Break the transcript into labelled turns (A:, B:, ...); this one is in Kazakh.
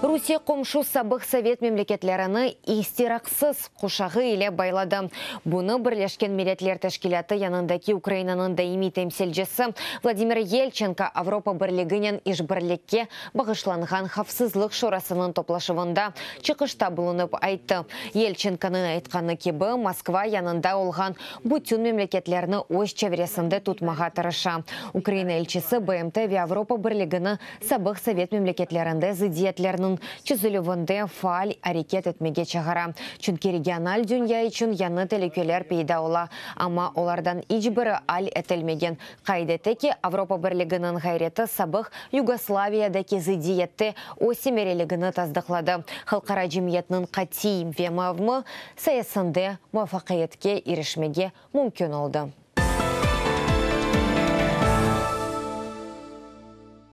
A: Русия комшу сабық совет мемлекетлеріні истирақсыз құшағы иле байлады. Бұны бірлешкен милетлер тәшкилаты янындаки Украинаның даими темселжесі Владимир Ельченко Авропа бірлігінен ишбірлікке бағышланған хавсызлық шорасының топлашывында чықышта бұлынып айтты. Ельченконың айтқаны кебі Москва янында олған бүтін мемлекетлеріні өз чевересінде тұтмаға тырыша. Украина елчісі БМТ ве Авропа бірлігіні сабық совет мемлекетлерінде зидиетлерінің чүзілівінде фаал әрекет етмеге чағара. Чүнки региональ дүния үшін яны телекелер пейда ола, ама олардан ичбірі ал әтелмеген. Қайдетеки Авропа бірлігінің ғайреті сабық Югославиядаки зидиетті оси мерелігіні таздықлады. Халқара жемиетінің қатиим вемавмы саясынды муафақиетке ерішмеге мүмкін олды.